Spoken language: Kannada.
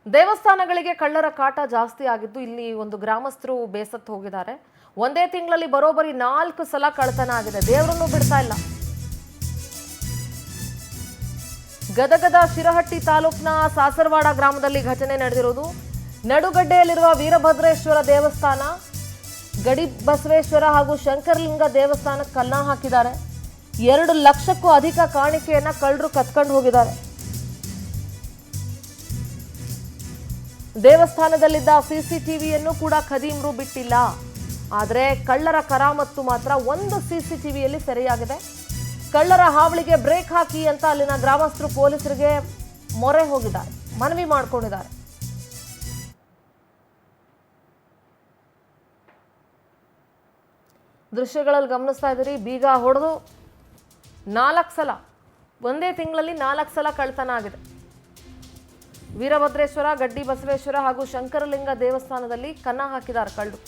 ದೇವಸ್ಥಾನಗಳಿಗೆ ಕಳ್ಳರ ಕಾಟ ಜಾಸ್ತಿ ಆಗಿದ್ದು ಇಲ್ಲಿ ಒಂದು ಗ್ರಾಮಸ್ಥರು ಬೇಸತ್ತು ಹೋಗಿದ್ದಾರೆ. ಒಂದೇ ತಿಂಗಳಲ್ಲಿ ಬರೋಬರಿ 4 ಸಲ ಕಳ್ಳತನ ಆಗಿದೆ. ದೇವರನ್ನು ಬಿಡ್ತಾ ಇಲ್ಲ. ಗದಗದ ಶಿರಹಟ್ಟಿ ತಾಲೂಕಿನ ಸಾಸರವಾಡ ಗ್ರಾಮದಲ್ಲಿ ಘಟನೆ ನಡೆದಿರೋದು. ನಡುಗಡ್ಡೆಯಲ್ಲಿರುವ ವೀರಭದ್ರೇಶ್ವರ ದೇವಸ್ಥಾನ, ಗಡಿ ಬಸವೇಶ್ವರ ಹಾಗೂ ಶಂಕರಲಿಂಗ ದೇವಸ್ಥಾನಕ್ಕೆ ಕನ್ನ ಹಾಕಿದ್ದಾರೆ. 2 ಲಕ್ಷಕ್ಕೂ ಅಧಿಕ ಕಾಣಿಕೆಯನ್ನ ಕಳ್ಳರು ಕತ್ಕೊಂಡು ಹೋಗಿದ್ದಾರೆ. ದೇವಸ್ಥಾನದಲ್ಲಿದ್ದ ಸಿಸಿಟಿವಿಯನ್ನು ಕೂಡ ಖದೀಮರು ಬಿಟ್ಟಿಲ್ಲ. ಆದರೆ ಕಳ್ಳರ ಕರಾಮತ್ತು ಮಾತ್ರ ಒಂದು ಸಿಸಿಟಿವಿಯಲ್ಲಿ ಸೆರೆಯಾಗಿದೆ. ಕಳ್ಳರ ಹಾವಳಿಗೆ ಬ್ರೇಕ್ ಹಾಕಿ ಅಂತ ಅಲ್ಲಿನ ಗ್ರಾಮಸ್ಥರು ಪೊಲೀಸರಿಗೆ ಮೊರೆ ಹೋಗಿದ್ದಾರೆ, ಮನವಿ ಮಾಡಿಕೊಂಡಿದ್ದಾರೆ. ದೃಶ್ಯಗಳಲ್ಲಿ ಗಮನಿಸ್ತಾ ಇದ್ದೀರಿ. ಬೀಗ ಹೊಡೆದು 4 ಸಲ, ಒಂದೇ ತಿಂಗಳಲ್ಲಿ 4 ಸಲ ಕಳ್ಳತನ ಆಗಿದೆ. ವೀರಭದ್ರೇಶ್ವರ, ಗಡ್ಡಿ ಬಸವೇಶ್ವರ ಹಾಗೂ ಶಂಕರಲಿಂಗ ದೇವಸ್ಥಾನದಲ್ಲಿ ಕನ್ನ ಹಾಕಿದ್ದಾರೆ ಕಳ್ಳರು.